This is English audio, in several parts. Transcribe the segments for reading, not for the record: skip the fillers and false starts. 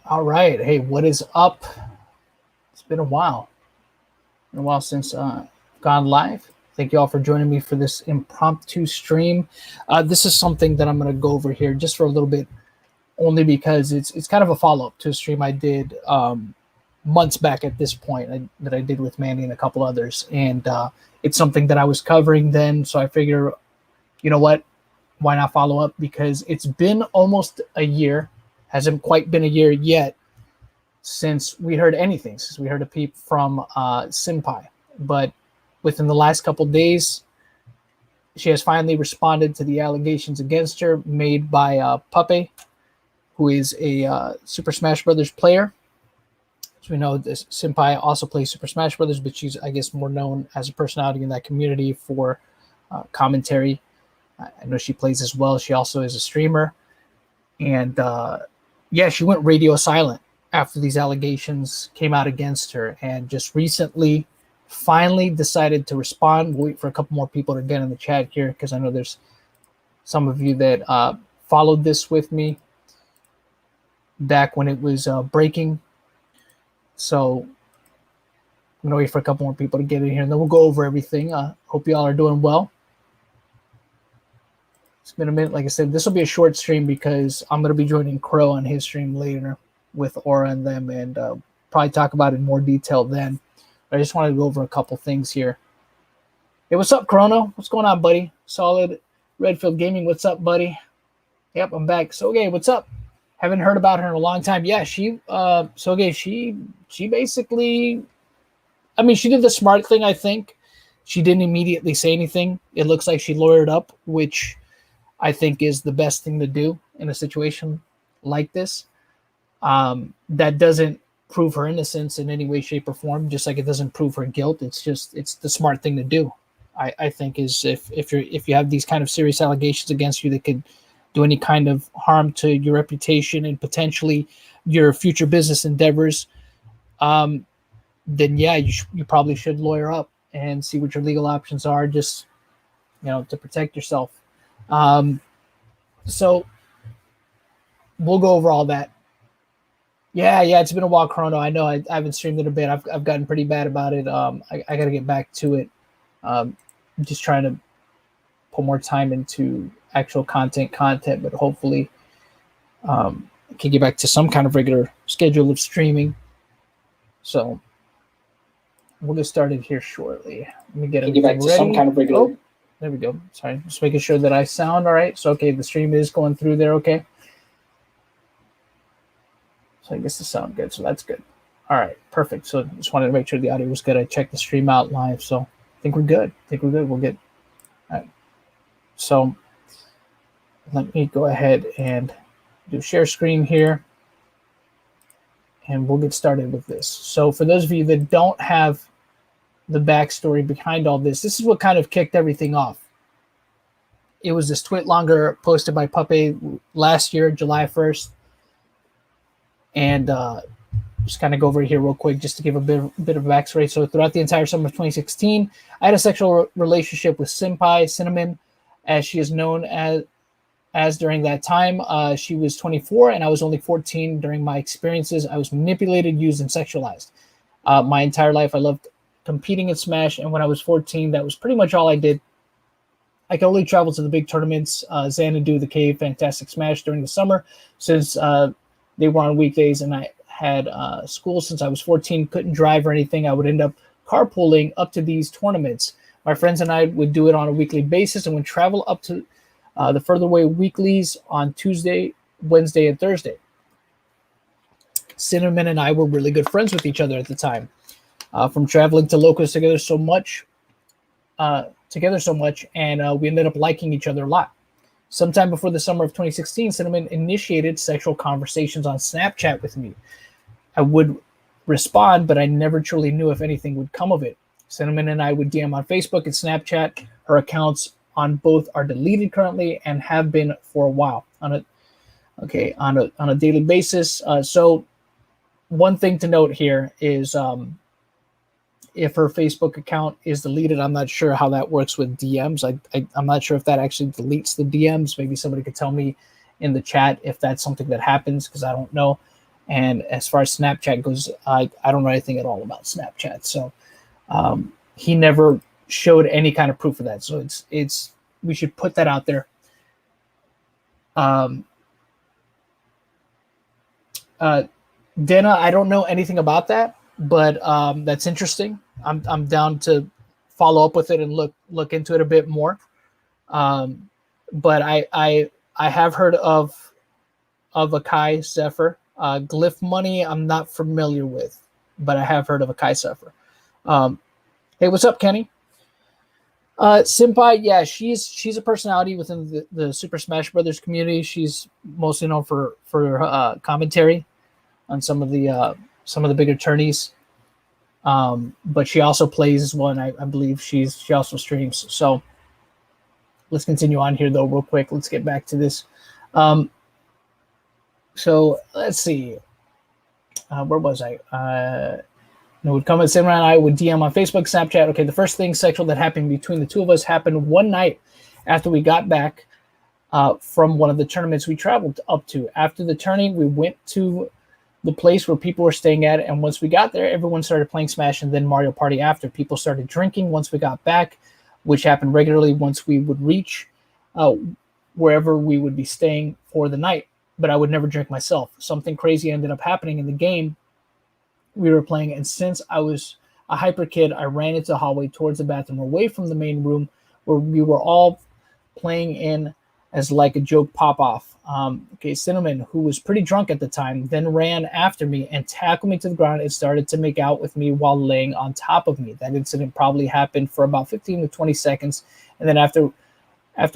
All right. Hey, what is up? It's been a while. Been a while since gone live. Thank you all for joining me for this impromptu stream. This is something that I'm going to go over here just for a little bit, only because it's kind of a follow up to a stream I did months back at this point that I did with Manny and a couple others, and it's something that I was covering then. So I figure, you know what? Why not follow up? Because it's been almost a year. Hasn't quite been a year yet since we heard anything, since we heard a peep from Cinnpie. But within the last couple days, she has finally responded to the allegations against her made by Puppeh, who is a Super Smash Bros. Player. So we know this Senpai also plays Super Smash Bros., but she's, I guess, more known as a personality in that community for commentary. I know she plays as well. She also is a streamer. And yeah, she went radio silent after these allegations came out against her, and just recently finally decided to respond. We'll wait for a couple more people to get in the chat here, because I know there's some of you that followed this with me back when it was breaking. So I'm going to wait for a couple more people to get in here, and then we'll go over everything. Hope you all are doing well. It's been a minute. Like I said, this will be a short stream because I'm going to be joining Crow on his stream later with Aura and them, and probably talk about it in more detail then. But I just wanted to go over a couple things here. Hey, what's up, Chrono? What's going on, buddy? Solid Redfield Gaming. What's up, buddy? Yep, I'm back. Soge, what's up? Haven't heard about her in a long time. Yeah, Soge, she basically, I mean, she did the smart thing, I think. She didn't immediately say anything. It looks like she lawyered up, which I think is the best thing to do in a situation like this. That doesn't prove her innocence in any way, shape, or form, just like it doesn't prove her guilt. It's the smart thing to do. I think is if you have these kind of serious allegations against you that could do any kind of harm to your reputation and potentially your future business endeavors, then yeah, you probably should lawyer up and see what your legal options are, just to protect yourself. So we'll go over all that. Yeah, it's been a while, Chrono. I know I haven't streamed it a bit. I've gotten pretty bad about it. I got to get back to it. I'm just trying to put more time into actual content, but hopefully I can get back to some kind of regular schedule of streaming. So we'll get started here shortly. Let me get everything ready. Some kind of regular. Oh, there we go. Sorry, just making sure that I sound all right. So, okay, the stream is going through there, okay? So I guess the sound good, so that's good. All right, perfect. So just wanted to make sure the audio was good. I checked the stream out live, so I think we're good. We'll get. All right. So let me go ahead and do share screen here, and we'll get started with this. So for those of you that don't have the backstory behind all this is what kind of kicked everything off. It was this tweet longer posted by Puppeh last year, July 1st. And just kind of go over here real quick just to give a bit of backstory. So throughout the entire summer of 2016, I had a sexual relationship with Senpai, Cinnamon, as she is known as during that time. She was 24 and I was only 14. During my experiences, I was manipulated, used, and sexualized. My entire life, I loved competing in Smash, and when I was 14, that was pretty much all I did. I could only travel to the big tournaments, Xanadu, the Cave, Fantastic Smash during the summer, since they were on weekdays, and I had school since I was 14, couldn't drive or anything. I would end up carpooling up to these tournaments. My friends and I would do it on a weekly basis and would travel up to the further away weeklies on Tuesday, Wednesday, and Thursday. Cinnamon and I were really good friends with each other at the time. From traveling to locals together so much, and we ended up liking each other a lot. Sometime before the summer of 2016, Cinnamon initiated sexual conversations on Snapchat with me. I would respond, but I never truly knew if anything would come of it. Cinnamon and I would DM on Facebook and Snapchat. Her accounts on both are deleted currently and have been for a while on a daily basis. So one thing to note here is if her Facebook account is deleted, I'm not sure how that works with DMs. I'm not sure if that actually deletes the DMs. Maybe somebody could tell me in the chat if that's something that happens, because I don't know. And as far as Snapchat goes, I don't know anything at all about Snapchat. So he never showed any kind of proof of that. So it's we should put that out there. Dana, I don't know anything about that, but that's interesting. I'm down to follow up with it and look into it a bit more. But I have heard of Akai Zephyr. Glyph Money, I'm not familiar with, but I have heard of Akai Zephyr. Hey, what's up, Kenny? Senpai, yeah, she's a personality within the Super Smash Brothers community. She's mostly known for commentary on some of the bigger tourneys. But she also plays as well, and I believe she also streams. So let's continue on here though, real quick. Let's get back to this. So let's see. Where was I? Would come and sit around. I would DM on Facebook, Snapchat. Okay, the first thing sexual that happened between the two of us happened one night after we got back from one of the tournaments we traveled up to. After the tourney, we went to the place where people were staying at, and once we got there, everyone started playing Smash and then Mario Party after. People started drinking once we got back, which happened regularly once we would reach wherever we would be staying for the night. But I would never drink myself. Something crazy ended up happening in the game we were playing, and since I was a hyper kid, I ran into the hallway towards the bathroom away from the main room where we were all playing in as like a joke pop-off. Cinnamon, who was pretty drunk at the time, then ran after me and tackled me to the ground and started to make out with me while laying on top of me. That incident probably happened for about 15 to 20 seconds, and then after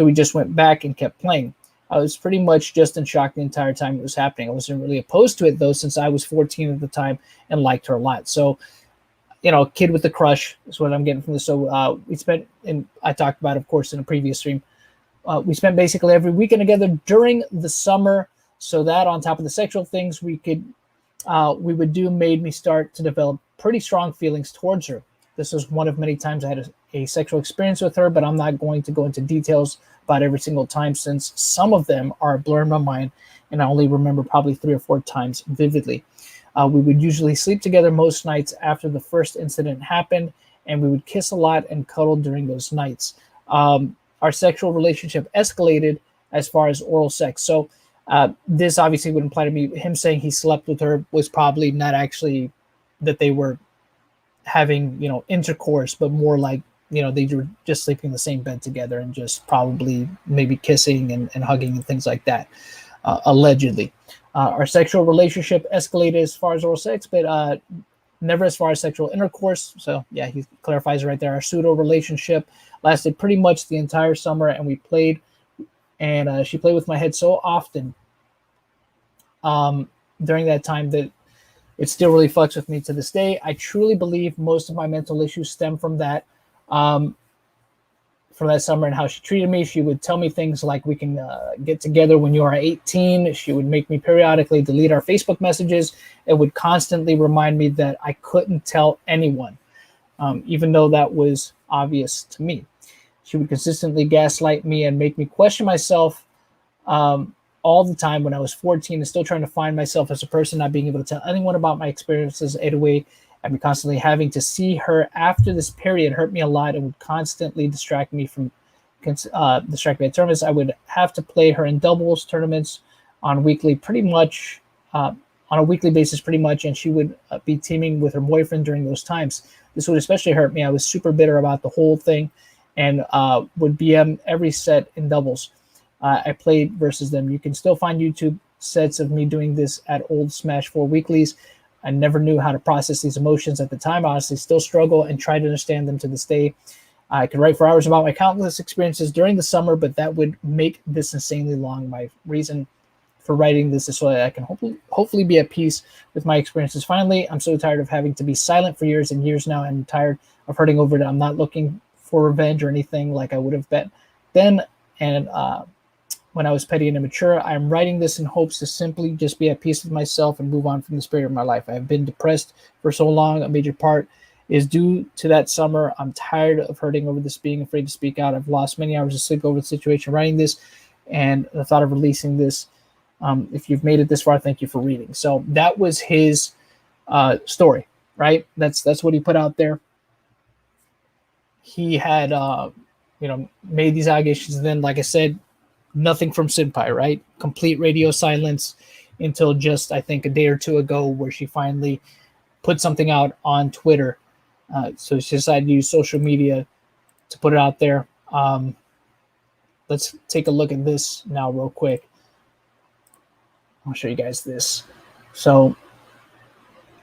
we just went back and kept playing. I was pretty much just in shock the entire time it was happening. I wasn't really opposed to it, though, since I was 14 at the time and liked her a lot. So, kid with a crush is what I'm getting from this. So we spent, and I talked about, of course, in a previous stream, we spent basically every weekend together during the summer. So that on top of the sexual things we would do made me start to develop pretty strong feelings towards her. This was one of many times I had a sexual experience with her, but I'm not going to go into details about every single time since some of them are a blur in my mind, and I only remember probably 3 or 4 times vividly. We would usually sleep together most nights after the first incident happened, and we would kiss a lot and cuddle during those nights. Our sexual relationship escalated as far as oral sex. So this obviously would imply to me, him saying he slept with her was probably not actually that they were having, intercourse, but more like, they were just sleeping in the same bed together and just probably maybe kissing and hugging and things like that, allegedly. Our sexual relationship escalated as far as oral sex, but never as far as sexual intercourse. So, yeah, he clarifies right there. Our pseudo relationship lasted pretty much the entire summer, and we played, and she played with my head so often during that time that it still really fucks with me to this day. I truly believe most of my mental issues stem from that summer and how she treated me. She would tell me things like, we can get together when you are 18. She would make me periodically delete our Facebook messages. It would constantly remind me that I couldn't tell anyone, even though that was obvious to me. She would consistently gaslight me and make me question myself all the time when I was 14 and still trying to find myself as a person, not being able to tell anyone about my experiences anyway. I'd be constantly having to see her after this period hurt me a lot and would constantly distract me at tournaments. I would have to play her in doubles tournaments on a weekly basis, pretty much, and she would be teaming with her boyfriend during those times. This would especially hurt me. I was super bitter about the whole thing and would BM every set in doubles. I played versus them. You can still find YouTube sets of me doing this at old Smash 4 weeklies. I never knew how to process these emotions at the time. I honestly still struggle and try to understand them to this day. I could write for hours about my countless experiences during the summer, but that would make this insanely long. My reason for writing this is so that I can hopefully be at peace with my experiences. Finally, I'm so tired of having to be silent for years and years now. I'm tired of hurting over it. I'm not looking for revenge or anything like I would have been then. And when I was petty and immature, I'm writing this in hopes to simply just be at peace with myself and move on from this period of my life. I have been depressed for so long. A major part is due to that summer. I'm tired of hurting over this, being afraid to speak out. I've lost many hours of sleep over the situation writing this, and the thought of releasing this If you've made it this far, thank you for reading. So that was his story, right? That's what he put out there. He had, made these allegations, and then, like I said, nothing from Cinnpie, right? Complete radio silence until just, I think, a day or two ago, where she finally put something out on Twitter. So she decided to use social media to put it out there. Let's take a look at this now real quick. I'll show you guys this. So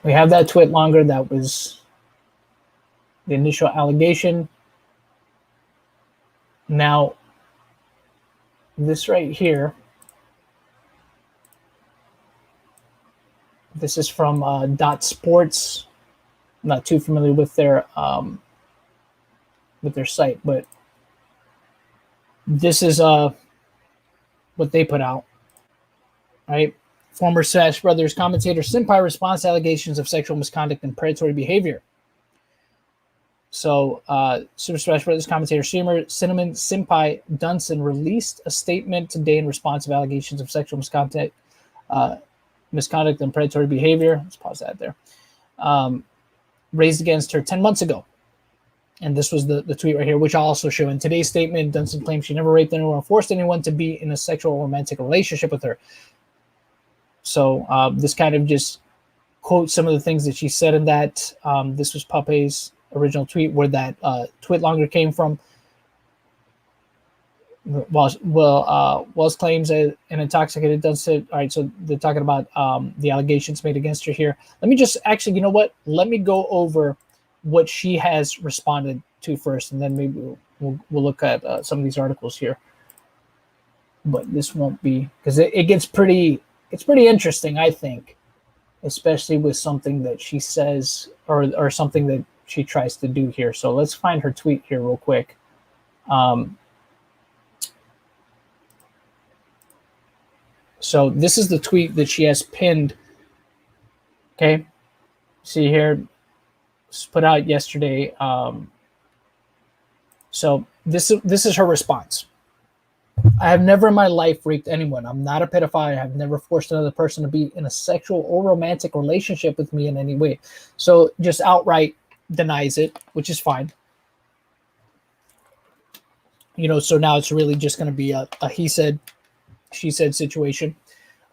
we have that tweet longer. That was the initial allegation. Now, this right here, this is from Dot Sports. I'm not too familiar with their site, but this is what they put out. Right? Former Smash Bros commentator Senpai responds to allegations of sexual misconduct and predatory behavior. So, Super Smash Bros commentator streamer Senpai Dunson released a statement today in response to allegations of sexual misconduct and predatory behavior. Let's pause that there. Raised against her 10 months ago. And this was the tweet right here, which I'll also show. In today's statement, Dunson claims she never raped anyone or forced anyone to be in a sexual or romantic relationship with her. So this kind of just quotes some of the things that she said in that. This was Puppeh's original tweet, where that tweet longer came from. Wells claims an intoxicated Dunson. All right, so they're talking about the allegations made against her here. Let me just actually, you know what? Let me go over what she has responded to first, and then maybe we'll look at some of these articles here. But this won't be, because it gets pretty. It's pretty interesting, I think, especially with something that she says or something that she tries to do here. So let's find her tweet here real quick. So this is the tweet that she has pinned. Okay, see here, it's put out yesterday. So this is her response. I have never in my life raped anyone. I'm not a pedophile. I have never forced another person to be in a sexual or romantic relationship with me in any way. So just outright denies it, which is fine. So now it's really just going to be a he said, she said situation.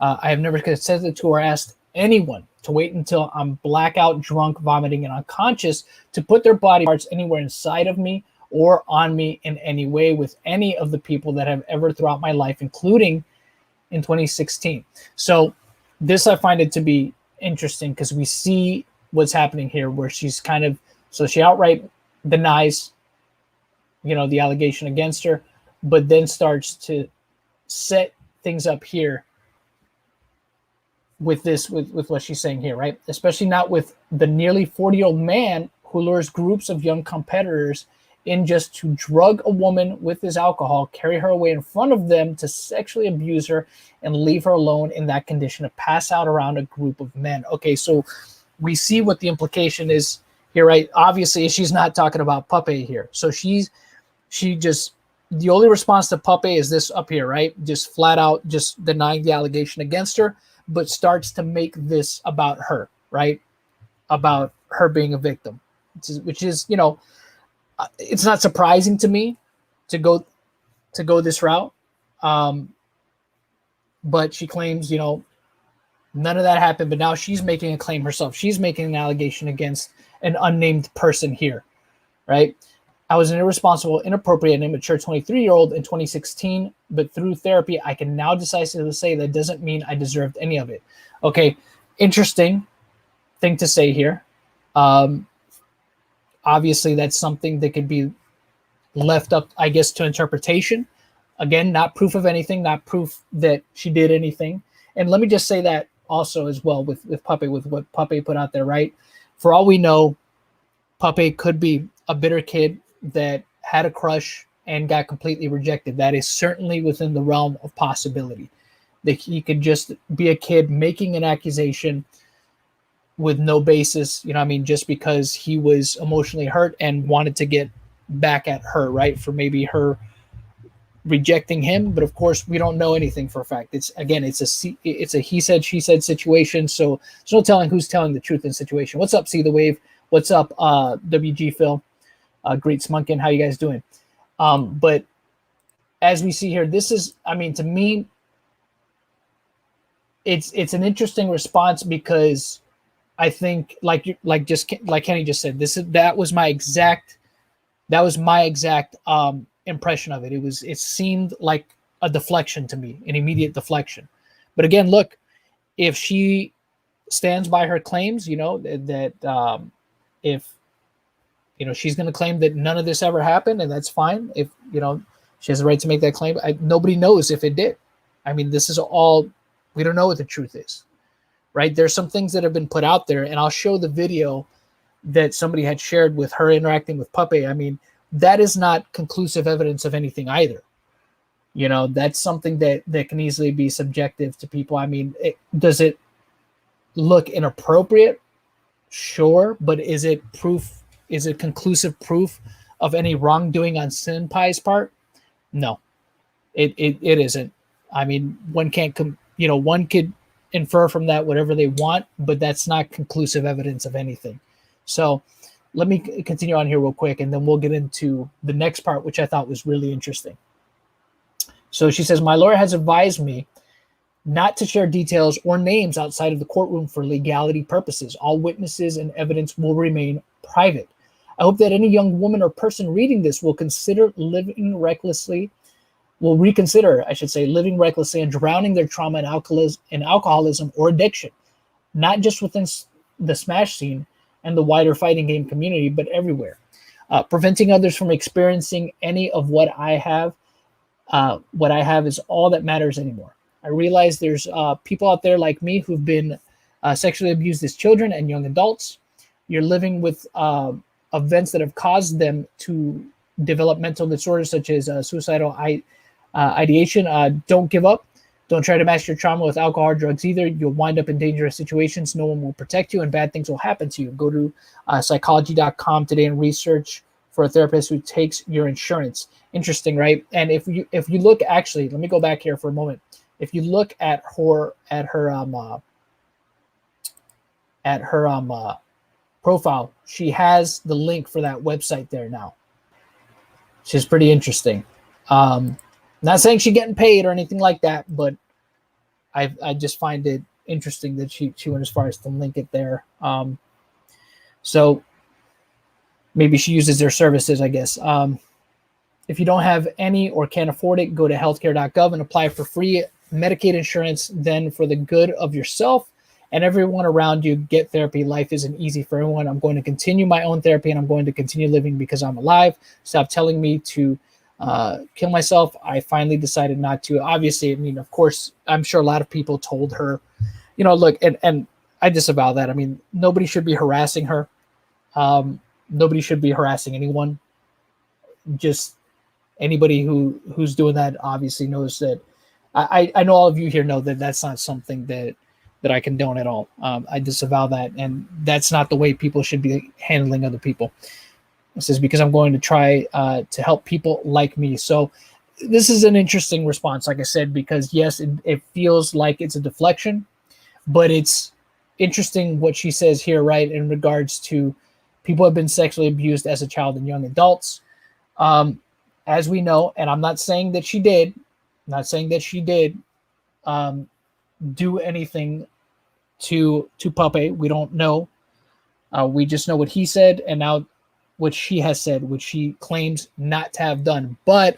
I have never consented to or asked anyone to wait until I'm blackout, drunk, vomiting, and unconscious to put their body parts anywhere inside of me or on me in any way with any of the people that have ever throughout my life, including in 2016. So this, I find it to be interesting, because we see what's happening here, where she's kind of, so she outright denies, the allegation against her, but then starts to set things up here with this, with what she's saying here, right? Especially not with the nearly 40-year-old man who lures groups of young competitors in just to drug a woman with his alcohol, carry her away in front of them to sexually abuse her, and leave her alone in that condition to pass out around a group of men. Okay, so we see what the implication is here, right? Obviously, she's not talking about Puppeh here. So she just, the only response to Puppeh is this up here, right? Just flat out just denying the allegation against her, but starts to make this about her, right? About her being a victim, which is it's not surprising to me to go this route. But she claims, none of that happened, but now she's making a claim herself. She's making an allegation against an unnamed person here, right? I was an irresponsible, inappropriate, and immature 23-year-old in 2016, but through therapy, I can now decisively say that doesn't mean I deserved any of it. Okay, interesting thing to say here. Obviously, that's something that could be left up, I guess, to interpretation. Again, not proof of anything, not proof that she did anything. And let me just say that also as well with Puppeh, with what Puppeh put out there, right? For all we know, Puppeh could be a bitter kid that had a crush and got completely rejected. That is certainly within the realm of possibility. That he could just be a kid making an accusation with no basis, just because he was emotionally hurt and wanted to get back at her, right? For maybe her rejecting him, but of course we don't know anything for a fact. It's a he said she said situation, so there's no telling who's telling the truth in the situation. What's up, See the Wave? What's up, WG Phil? Great Smunkin, how you guys doing? But as we see here, this is, I mean, to me, it's an interesting response, because I think like Kenny just said, that was my exact impression of it. It seemed like a deflection to me, an immediate deflection. But again, look, if she stands by her claims, that if she's going to claim that none of this ever happened, and that's fine. If she has the right to make that claim. Nobody knows if it did. I mean, this is all, we don't know what the truth is, right? There's some things that have been put out there, and I'll show the video that somebody had shared with her interacting with Puppeh. I mean, that is not conclusive evidence of anything either. That's something that can easily be subjective to people. I mean, does it look inappropriate? Sure, but is it proof? Is it conclusive proof of any wrongdoing on Senpai's part? No, it isn't. I mean, one could infer from that whatever they want, but that's not conclusive evidence of anything. So let me continue on here real quick, and then we'll get into the next part, which I thought was really interesting. So she says, my lawyer has advised me not to share details or names outside of the courtroom for legality purposes. All witnesses and evidence will remain private. I hope that any young woman or person reading this will reconsider, living recklessly and drowning their trauma in alcoholism or addiction, not just within the Smash scene and the wider fighting game community, but everywhere. Preventing others from experiencing any of what I have is all that matters anymore. I realize there's people out there like me who've been sexually abused as children and young adults. You're living with events that have caused them to develop mental disorders such as suicidal ideation. Don't give up. Don't try to mask your trauma with alcohol or drugs either. You'll wind up in dangerous situations. No one will protect you, and bad things will happen to you. Go to psychology.com today and research for a therapist who takes your insurance. Interesting, right? And if you look, actually, let me go back here for a moment. If you look at her profile, she has the link for that website there now, which is pretty interesting. Not saying she's getting paid or anything like that, but I just find it interesting that she went as far as to link it there. So maybe she uses their services, I guess. If you don't have any or can't afford it, go to healthcare.gov and apply for free Medicaid insurance. Then, for the good of yourself and everyone around you, get therapy. Life isn't easy for everyone. I'm going to continue my own therapy, and I'm going to continue living because I'm alive. Stop telling me to kill myself. I finally decided not to. Obviously, I mean, of course, I'm sure a lot of people told her, look, and I disavow that. I mean, nobody should be harassing her. Nobody should be harassing anyone. Just anybody who's doing that obviously knows that. I know all of you here know that that's not something that I condone at all. I disavow that, and that's not the way people should be handling other people. It says, because I'm going to try to help people like me. So this is an interesting response, like I said, because yes, it feels like it's a deflection, but it's interesting what she says here, right, in regards to people have been sexually abused as a child and young adults. As we know, and I'm not saying that she did, do anything to Puppeh. We don't know. We just know what he said, and now what she has said, which she claims not to have done. But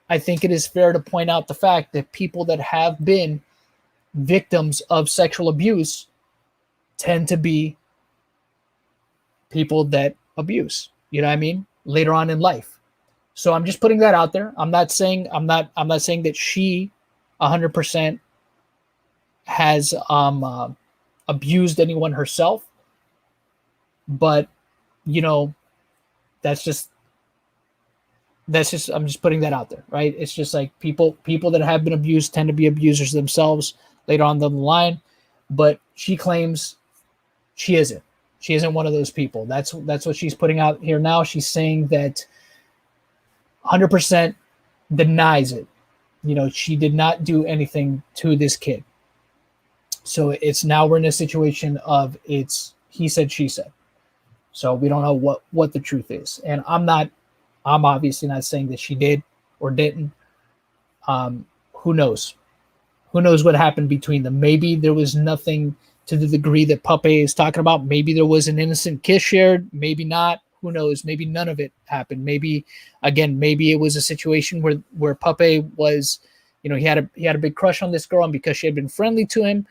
I think it is fair to point out the fact that people that have been victims of sexual abuse tend to be people that abuse, later on in life. So I'm just putting that out there. I'm not saying that she 100% has abused anyone herself, but that's just I'm just putting that out there, right? It's just like people that have been abused tend to be abusers themselves later on down the line, but she claims she isn't. She isn't one of those people. That's what she's putting out here now. She's saying that 100% denies it. she did not do anything to this kid. So it's now we're in a situation of it's he said, she said. So we don't know what the truth is. And I'm obviously not saying that she did or didn't. Who knows? Who knows what happened between them? Maybe there was nothing to the degree that Puppeh is talking about. Maybe there was an innocent kiss shared. Maybe not. Who knows? Maybe none of it happened. Maybe it was a situation where Puppeh was, he had a big crush on this girl, and because she had been friendly to him,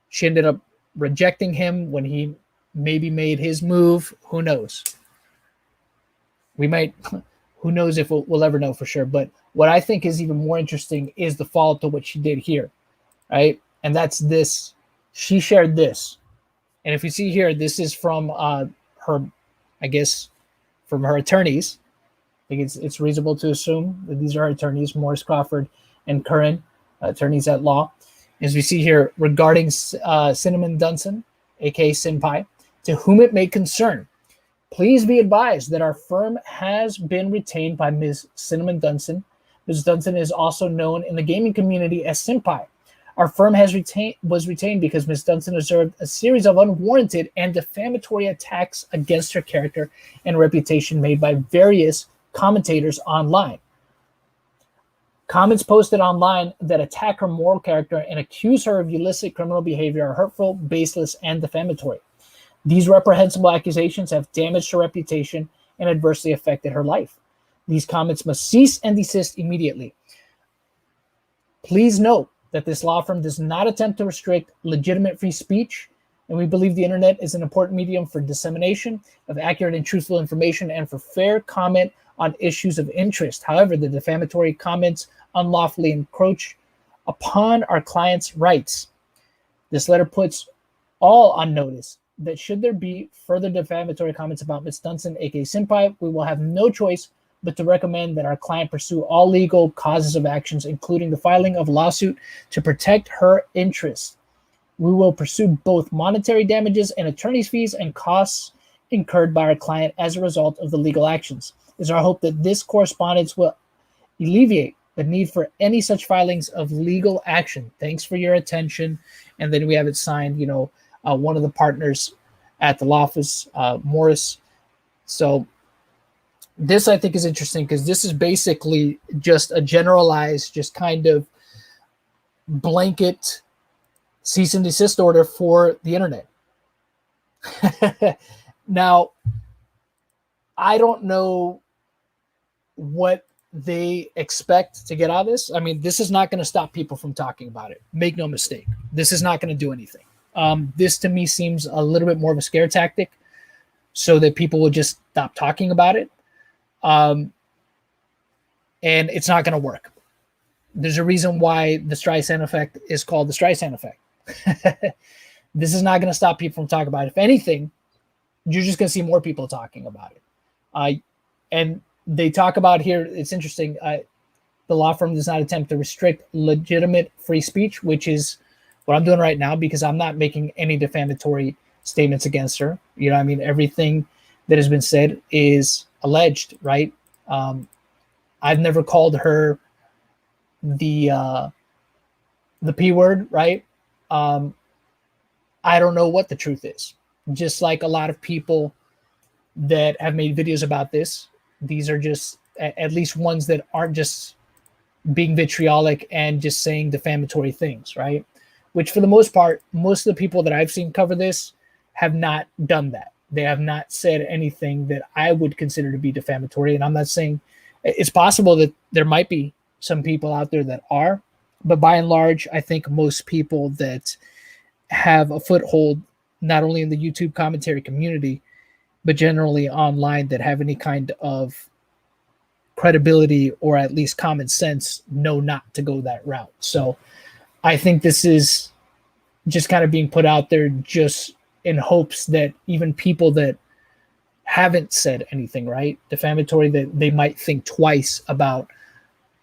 she ended up rejecting him when he maybe made his move. Who knows? We might. Who knows if we'll ever know for sure? But what I think is even more interesting is the follow-up to what she did here, right? And that's this. She shared this. And if you see here, this is from her, I guess, from her attorneys. I think it's reasonable to assume that these are her attorneys, Morris Crawford and Curran, attorneys at law. As we see here, regarding Cinnamon Dunson, aka Senpai, to whom it may concern, please be advised that our firm has been retained by Ms. Cinnamon Dunson. Ms. Dunson is also known in the gaming community as Senpai. Our firm was retained because Ms. Dunson observed a series of unwarranted and defamatory attacks against her character and reputation made by various commentators online. Comments posted online that attack her moral character and accuse her of illicit criminal behavior are hurtful, baseless, and defamatory. These reprehensible accusations have damaged her reputation and adversely affected her life. These comments must cease and desist immediately. Please note that this law firm does not attempt to restrict legitimate free speech, and we believe the internet is an important medium for dissemination of accurate and truthful information and for fair comment on issues of interest. However, the defamatory comments unlawfully encroach upon our clients' rights. This letter puts all on notice that should there be further defamatory comments about Ms. Dunson, aka Senpai, we will have no choice but to recommend that our client pursue all legal causes of actions, including the filing of a lawsuit to protect her interests. We will pursue both monetary damages and attorney's fees and costs incurred by our client as a result of the legal actions. It is our hope that this correspondence will alleviate the need for any such filings of legal action. Thanks for your attention. And then we have it signed, one of the partners at the law office, Morris. So this I think is interesting because this is basically just a generalized, just kind of blanket cease and desist order for the internet. Now, I don't know what they expect to get out of this. I mean, this is not going to stop people from talking about it. Make no mistake. This is not going to do anything. This to me seems a little bit more of a scare tactic so that people will just stop talking about it. And it's not going to work. There's a reason why the Streisand effect is called the Streisand effect. This is not going to stop people from talking about it. If anything, you're just going to see more people talking about it. And they talk about here, it's interesting, the law firm does not attempt to restrict legitimate free speech, which is what I'm doing right now because I'm not making any defamatory statements against her. Everything that has been said is alleged, right? I've never called her the P word, right? I don't know what the truth is. Just like a lot of people that have made videos about this, these are just at least ones that aren't just being vitriolic and just saying defamatory things, right? Which for the most part, most of the people that I've seen cover this have not done that. They have not said anything that I would consider to be defamatory. And I'm not saying it's possible that there might be some people out there that are, but by and large, I think most people that have a foothold, not only in the YouTube commentary community, but generally online that have any kind of credibility or at least common sense know not to go that route. So I think this is just kind of being put out there just in hopes that even people that haven't said anything, right, defamatory, that they might think twice about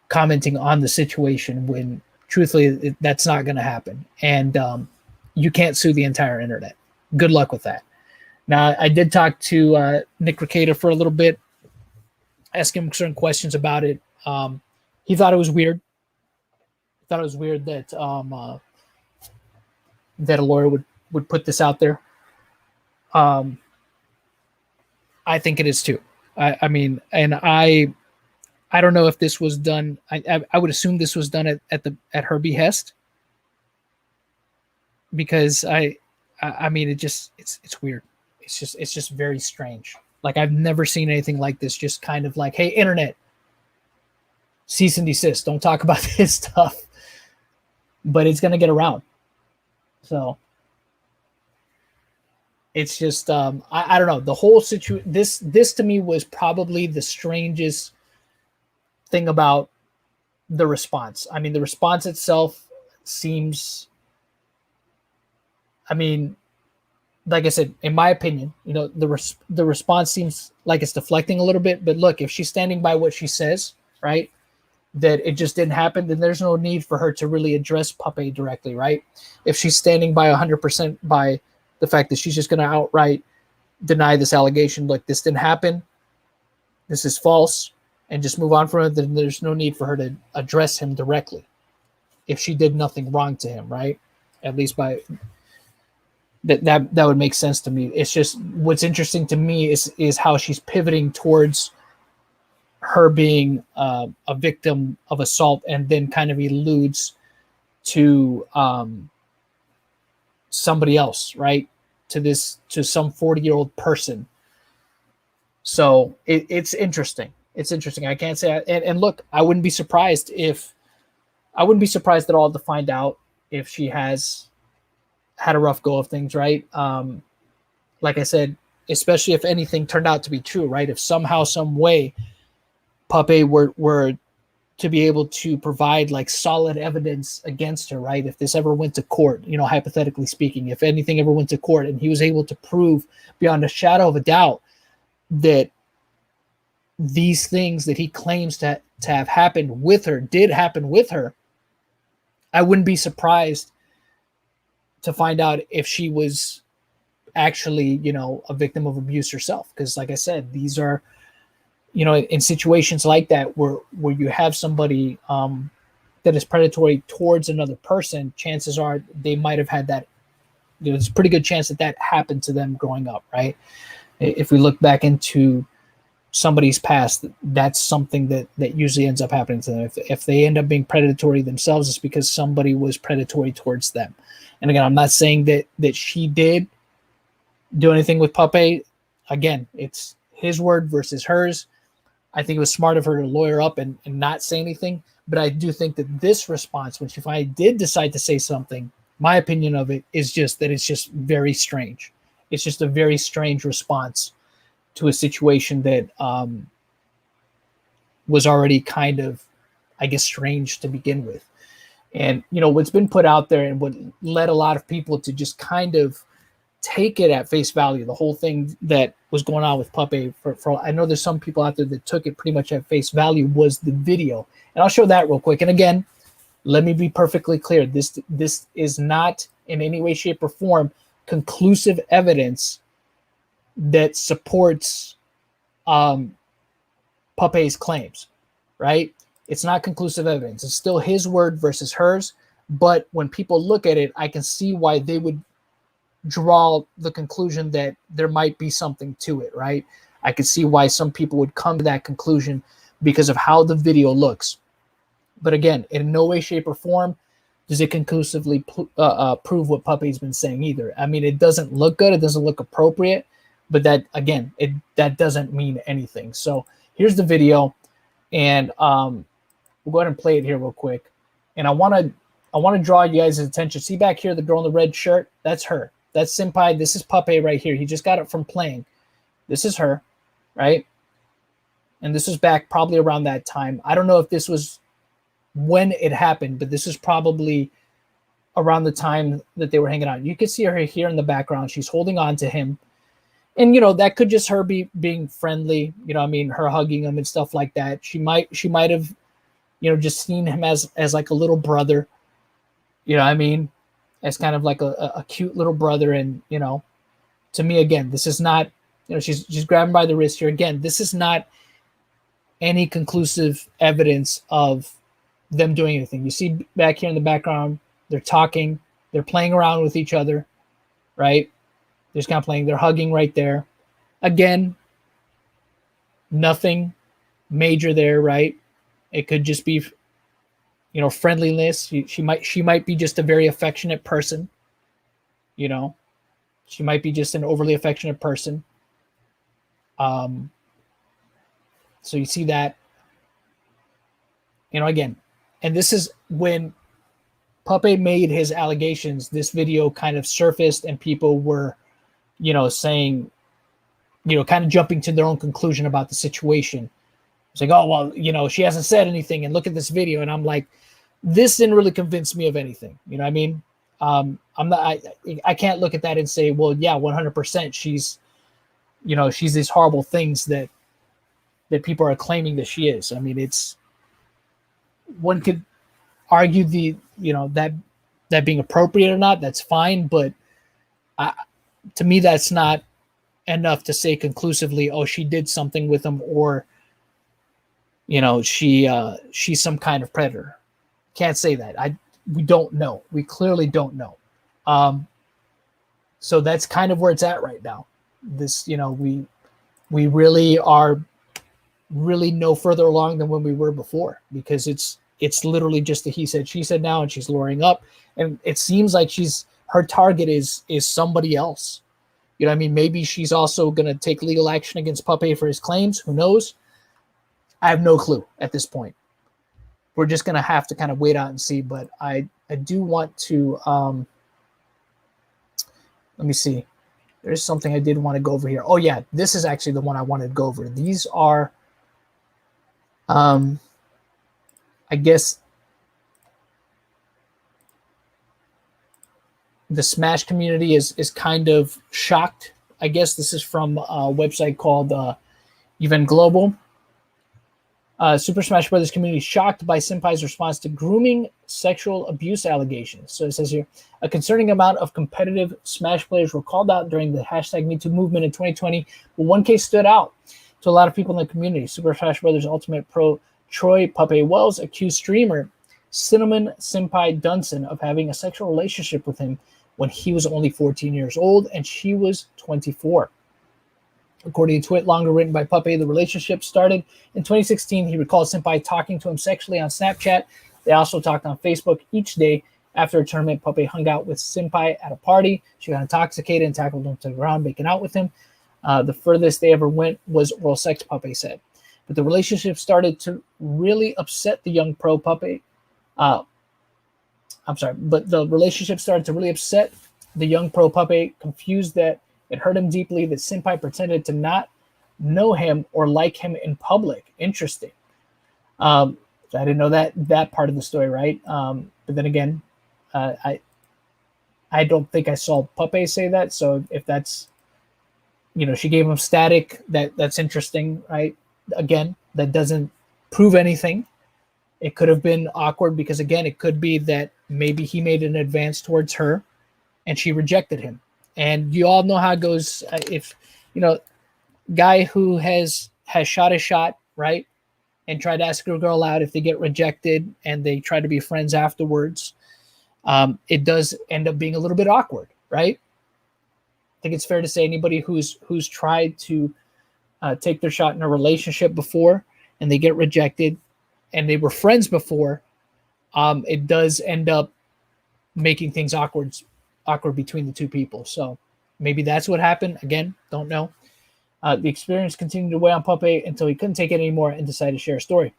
commenting on the situation when truthfully that's not going to happen. And you can't sue the entire internet. Good luck with that. Now, I did talk to Nick Ricada for a little bit, ask him certain questions about it. He thought it was weird. thought it was weird that that a lawyer would put this out there. I think it is too. I mean, and I don't know if this was done. I would assume this was done at her behest, because I mean, it's weird. It's just very strange. Like, I've never seen anything like this. Just kind of like, hey, internet, cease and desist. Don't talk about this stuff. But it's gonna get around. So it's just I don't know. The whole situation. This to me was probably the strangest thing about the response. I mean, the response itself seems, I mean, like I said, in my opinion, you know, the response seems like it's deflecting a little bit. But look, if she's standing by what she says, right, that it just didn't happen, then there's no need for her to really address Puppeh directly, right? If she's standing by 100% by the fact that she's just going to outright deny this allegation, like, this didn't happen, this is false, and just move on from it, then there's no need for her to address him directly if she did nothing wrong to him, right? At least by that would make sense to me. It's just, what's interesting to me is how she's pivoting towards her being a victim of assault, and then kind of alludes to somebody else, right? To some 40-year-old person. So it's interesting. It's interesting. I can't say. And look, I wouldn't be surprised at all to find out if she has had a rough go of things, right? Like I said, especially if anything turned out to be true, right? If somehow, some way, Puppeh were to be able to provide like solid evidence against her, right? If this ever went to court, you know, hypothetically speaking, if anything ever went to court and he was able to prove beyond a shadow of a doubt that these things that he claims to have happened with her did happen with her, I wouldn't be surprised to find out if she was actually, you know, a victim of abuse herself. Because like I said, these are, you know, in situations like that where you have somebody that is predatory towards another person, chances are they might have had that, you know, there's a pretty good chance that happened to them growing up, right? If we look back into somebody's past, that's something that usually ends up happening to them. If they end up being predatory themselves, it's because somebody was predatory towards them. And again, I'm not saying that she did do anything with Puppeh. Again, it's his word versus hers. I think it was smart of her to lawyer up and not say anything. But I do think that this response, when she finally did decide to say something, my opinion of it is just that it's just very strange. It's just a very strange response to a situation that was already kind of, I guess, strange to begin with. And, you know, what's been put out there and what led a lot of people to just kind of take it at face value, the whole thing that was going on with Puppeh, for I know there's some people out there that took it pretty much at face value, was the video. And I'll show that real quick. And again, let me be perfectly clear. This is not in any way, shape, or form conclusive evidence that supports Puppeh's claims, right? It's not conclusive evidence. It's still his word versus hers. But when people look at it, I can see why they would draw the conclusion that there might be something to it, right? I could see why some people would come to that conclusion because of how the video looks. But again, in no way, shape, or form does it conclusively prove what Puppeh's been saying either. I mean, it doesn't look good. It doesn't look appropriate. But that, again, that doesn't mean anything. So here's the video. And we'll go ahead and play it here real quick. And I want to draw you guys' attention. See back here, the girl in the red shirt? That's her. That's Senpai. This is Puppeh right here. He just got it from playing. This is her, right? And this was back probably around that time. I don't know if this was when it happened, but this is probably around the time that they were hanging out. You can see her here in the background. She's holding on to him. And, you know, that could just her being friendly, you know, I mean, her hugging him and stuff like that. She might have, you know, just seen him as like a little brother, you know what I mean? As kind of like a cute little brother. And, you know, to me, again, this is not, you know, she's grabbing by the wrist here. Again, this is not any conclusive evidence of them doing anything. You see back here in the background, they're talking, they're playing around with each other, right? They're just kind of playing, they're hugging right there. Again, nothing major there, right? It could just be, you know, friendliness. She might be just a very affectionate person, you know. She might be just an overly affectionate person. So you see that, you know, again, and this is when Puppeh made his allegations, this video kind of surfaced and people were, you know, saying, you know, kind of jumping to their own conclusion about the situation. It's like, oh, well, you know, she hasn't said anything and look at this video. And I'm like, this didn't really convince me of anything. You know what I mean? I can't look at that and say, well, yeah, 100% she's, you know, she's these horrible things that people are claiming that she is. I mean, it's, one could argue the, you know, that being appropriate or not, that's fine. But to me, that's not enough to say conclusively, oh, she did something with him, or, you know, she's some kind of predator. Can't say that. We don't know. We clearly don't know. So that's kind of where it's at right now. This, you know, we really are really no further along than when we were before, because it's literally just the he said, she said now, and she's luring up, and it seems like her target is somebody else. You know what I mean? Maybe she's also going to take legal action against Puppeh for his claims. Who knows? I have no clue at this point. We're just going to have to kind of wait out and see. But I do want to, let me see. There's something I did want to go over here. Oh, yeah, this is actually the one I wanted to go over. These are, I guess, the Smash community is kind of shocked. I guess this is from a website called Event Global. Super Smash Bros. Community shocked by Senpai's response to grooming sexual abuse allegations. So it says here, a concerning amount of competitive Smash players were called out during the hashtag MeToo movement in 2020, but one case stood out to a lot of people in the community. Super Smash Bros. Ultimate Pro Troy Puppeh Wells accused streamer Cinnamon Senpai Dunson of having a sexual relationship with him when he was only 14 years old and she was 24. According to it, longer written by Puppeh, the relationship started in 2016. He recalled Senpai talking to him sexually on Snapchat. They also talked on Facebook each day. After a tournament, Puppeh hung out with Senpai at a party. She got intoxicated and tackled him to the ground, making out with him. The furthest they ever went was oral sex, Puppeh said. But the relationship started to really upset the young pro Puppeh. But the relationship started to really upset the young pro Puppeh, confused that it hurt him deeply that Senpai pretended to not know him or like him in public. Interesting. So I didn't know that part of the story, right? But then again, I don't think I saw Puppeh say that. So if that's, you know, she gave him static, that's interesting, right? Again, that doesn't prove anything. It could have been awkward because, again, it could be that maybe he made an advance towards her and she rejected him. And you all know how it goes. If, you know, guy who has shot his shot, right, and tried to ask a girl out, if they get rejected and they try to be friends afterwards, it does end up being a little bit awkward, right? I think it's fair to say anybody who's tried to take their shot in a relationship before and they get rejected and they were friends before, it does end up making things awkward between the two people. So maybe that's what happened. Again, don't know. The experience continued to weigh on Puppeh until he couldn't take it anymore and decided to share a story.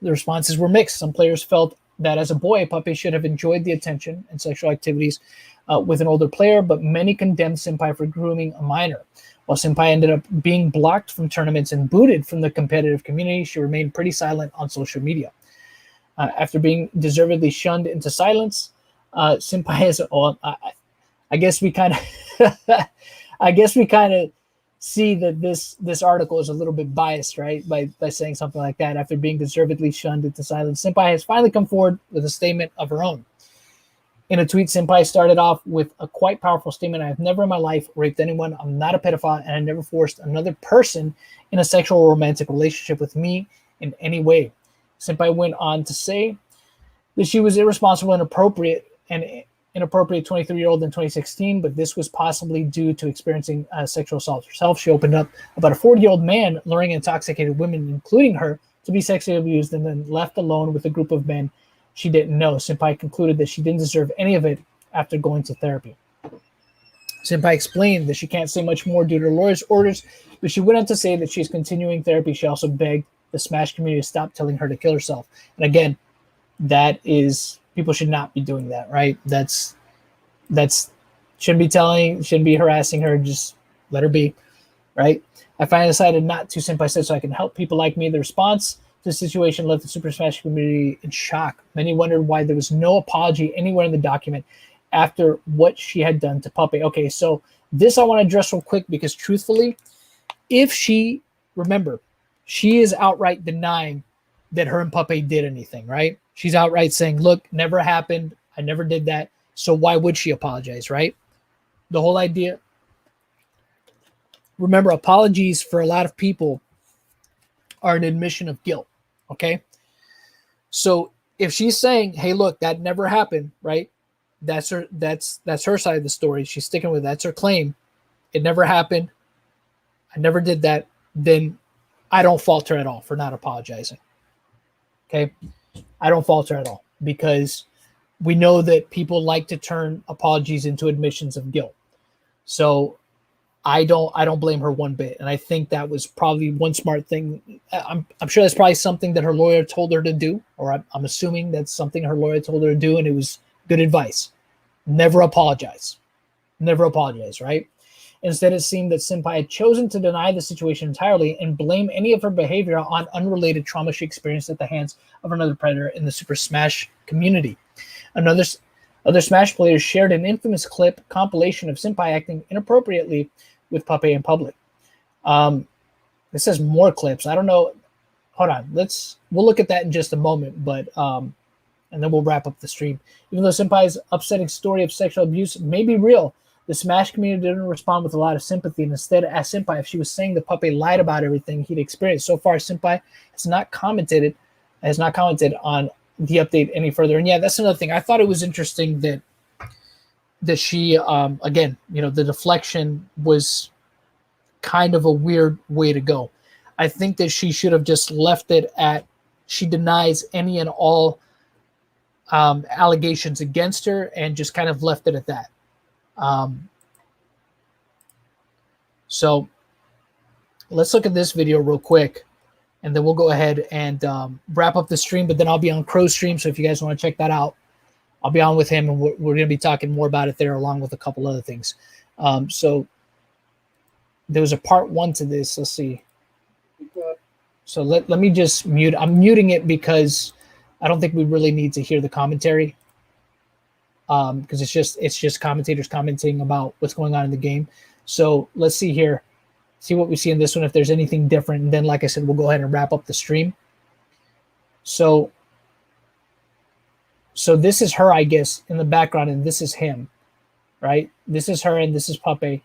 The responses were mixed. Some players felt that as a boy, Puppeh should have enjoyed the attention and sexual activities with an older player, but many condemned Senpai for grooming a minor. While Senpai ended up being blocked from tournaments and booted from the competitive community, she remained pretty silent on social media. After being deservedly shunned into silence, Senpai is, I guess we kind of see that this article is a little bit biased, right? By saying something like that. After being deservedly shunned into silence, Senpai has finally come forward with a statement of her own. In a tweet, Senpai started off with a quite powerful statement. I have never in my life raped anyone. I'm not a pedophile, and I never forced another person in a sexual or romantic relationship with me in any way. Senpai went on to say that she was irresponsible and inappropriate 23-year-old in 2016, but this was possibly due to experiencing sexual assault herself. She opened up about a 40-year-old man luring intoxicated women, including her, to be sexually abused and then left alone with a group of men she didn't know. Senpai concluded that she didn't deserve any of it after going to therapy. Senpai explained that she can't say much more due to her lawyer's orders, but she went on to say that she's continuing therapy. She also begged the Smash community to stop telling her to kill herself. And again, that is, people should not be doing that, right? That's shouldn't be harassing her. Just let her be, right? I finally decided not to, Senpai said, so I can help people like me. The response to the situation left the Super Smash community in shock. Many wondered why there was no apology anywhere in the document after what she had done to Puppeh. Okay, so this I want to address real quick because truthfully, if she, remember, she is outright denying that her and Puppeh did anything, right? She's outright saying, look, never happened. I never did that. So why would she apologize, right? The whole idea. Remember, apologies for a lot of people are an admission of guilt, okay? So if she's saying, hey, look, that never happened, right? That's her side of the story. She's sticking with that's her claim. It never happened. I never did that. Then I don't fault her at all for not apologizing. Okay? I don't fault her at all because we know that people like to turn apologies into admissions of guilt. So I don't blame her one bit. And I think that was probably one smart thing. I'm sure that's probably something that her lawyer told her to do, or I'm assuming that's something her lawyer told her to do, and it was good advice. Never apologize. Never apologize, right? Instead, it seemed that Senpai had chosen to deny the situation entirely and blame any of her behavior on unrelated trauma she experienced at the hands of another predator in the Super Smash community. Other Smash players shared an infamous clip compilation of Senpai acting inappropriately with Puppeh in public. It says more clips. I don't know. Hold on. We'll look at that in just a moment, but and then we'll wrap up the stream. Even though Senpai's upsetting story of sexual abuse may be real, the Smash community didn't respond with a lot of sympathy and instead asked Senpai if she was saying that Puppeh lied about everything he'd experienced. So far, Senpai has not commented on the update any further. And yeah, that's another thing. I thought it was interesting that she, again, the deflection was kind of a weird way to go. I think that she should have just left it at she denies any and all allegations against her and just kind of left it at that. So let's look at this video real quick and then we'll go ahead and wrap up the stream, but then I'll be on Crow's stream. So if you guys want to check that out, I'll be on with him and we're going to be talking more about it there along with a couple other things. So there was a part 1 to this. Let's see. So let me just mute. I'm muting it because I don't think we really need to hear the commentary. Because it's just commentators commenting about what's going on in the game. So let's see here, see what we see in this one, if there's anything different. And then, like I said, we'll go ahead and wrap up the stream. So this is her, I guess, in the background, and this is him, right? This is her, and this is Puppeh,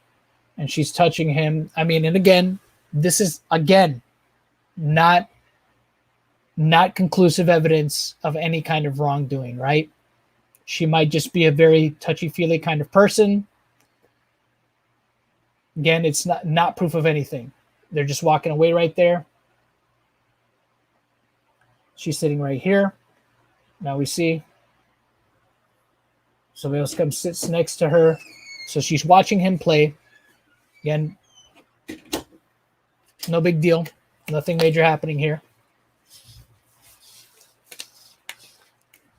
and she's touching him. I mean, and again, this is, again, not conclusive evidence of any kind of wrongdoing, right? She might just be a very touchy-feely kind of person. Again, it's not proof of anything. They're just walking away right there. She's sitting right here. Now we see somebody else comes, sits next to her. So she's watching him play. Again, no big deal. Nothing major happening here.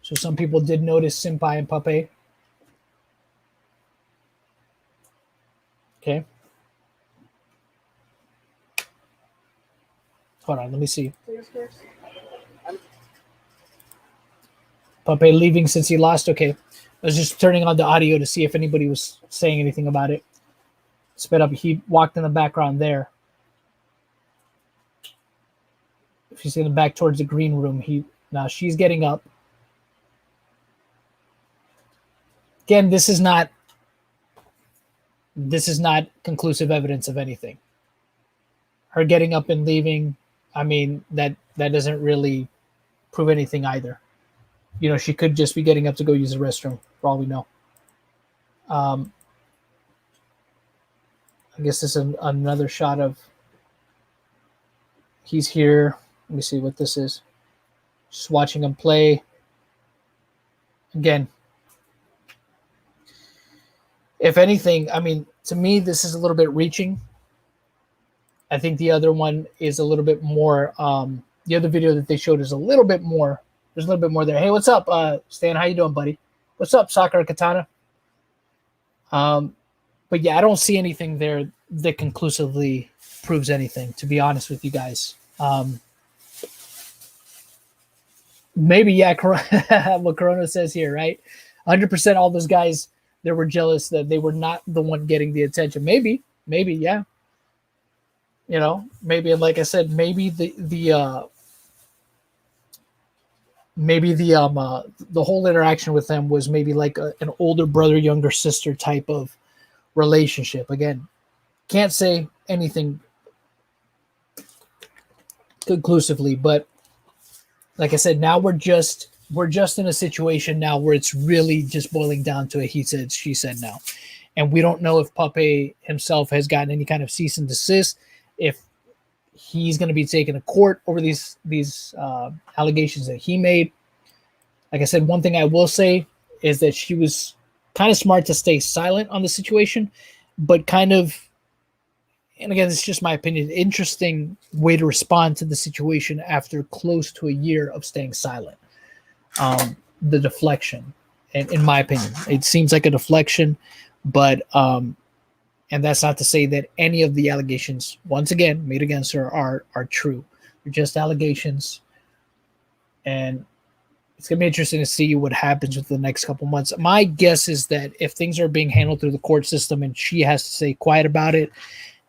So some people did notice Senpai and Puppeh. Okay. Hold on, let me see. Puppeh leaving since he lost. Okay. I was just turning on the audio to see if anybody was saying anything about it. Sped up. He walked in the background there. If he's going back towards the green room, now she's getting up. Again, this is not conclusive evidence of anything. Her getting up and leaving, I mean, that doesn't really prove anything either. You know, she could just be getting up to go use the restroom, for all we know. I guess this is another shot of he's here. Let me see what this is. Just watching him play. Again, if anything, I mean, to me, this is a little bit reaching. I think the other one is a little bit more. The other video that they showed is a little bit more. There's a little bit more there. Hey, what's up, Stan? How you doing, buddy? What's up, Sakura Katana? But yeah, I don't see anything there that conclusively proves anything, to be honest with you guys. Maybe, yeah, what Corona says here, right? 100% all those guys that were jealous that they were not the one getting the attention. Maybe, yeah. You know, maybe, like I said, maybe the whole interaction with them was maybe like an older brother, younger sister type of relationship. Again, can't say anything conclusively, but like I said, now we're just in a situation now where it's really just boiling down to a he said, she said now. And we don't know if Puppeh himself has gotten any kind of cease and desist, if he's going to be taken to court over these allegations that he made. Like I said, one thing I will say is that she was kind of smart to stay silent on the situation, but kind of, and again, it's just my opinion, interesting way to respond to the situation after close to a year of staying silent. The deflection, and in my opinion, it seems like a deflection, but and that's not to say that any of the allegations, once again, made against her are true. They're just allegations, and it's going to be interesting to see what happens with the next couple months. My guess is that if things are being handled through the court system and she has to stay quiet about it,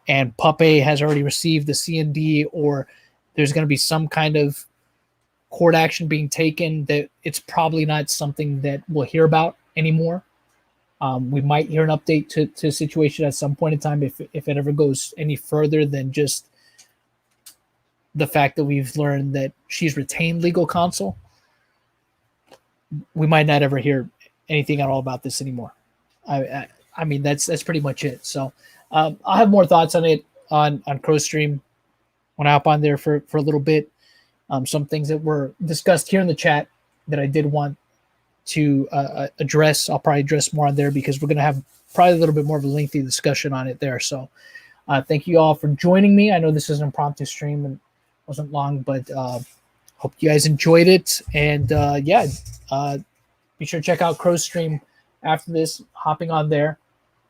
and Puppeh has already received the C&D, or there's going to be some kind of court action being taken, that it's probably not something that we'll hear about anymore. We might hear an update to the situation at some point in time if it ever goes any further than just the fact that we've learned that she's retained legal counsel. We might not ever hear anything at all about this anymore. I mean, that's pretty much it. So I'll have more thoughts on it on CrowStream when I hop on there for a little bit. Some things that were discussed here in the chat that I did want to address, I'll probably address more on there because we're going to have probably a little bit more of a lengthy discussion on it there. So thank you all for joining me. I know this is an impromptu stream and wasn't long, but hope you guys enjoyed it. And be sure to check out CrowStream after this, hopping on there,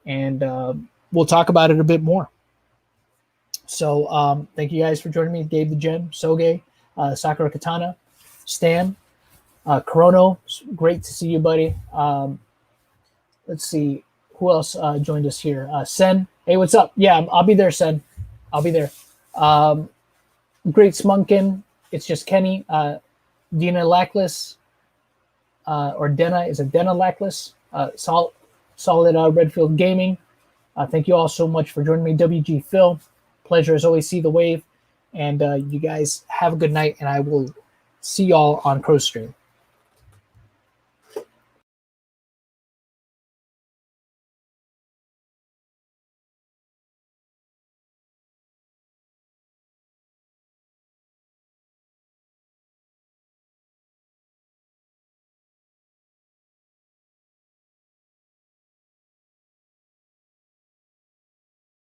and we'll talk about it a bit more. So thank you guys for joining me. Gabe the Gem, Soge, Sakura Katana, Stan, Corono, great to see you, buddy. Let's see who else joined us here. Sen, hey, what's up? Yeah, I'll be there, Sen. I'll be there. Great Smunkin, it's just Kenny. Dina Lackless, or Dena, is it Dena Lackless? Solid Redfield Gaming. Thank you all so much for joining me. WG Phil, pleasure as always. See the wave, and you guys have a good night, and I will see y'all on CrowStream.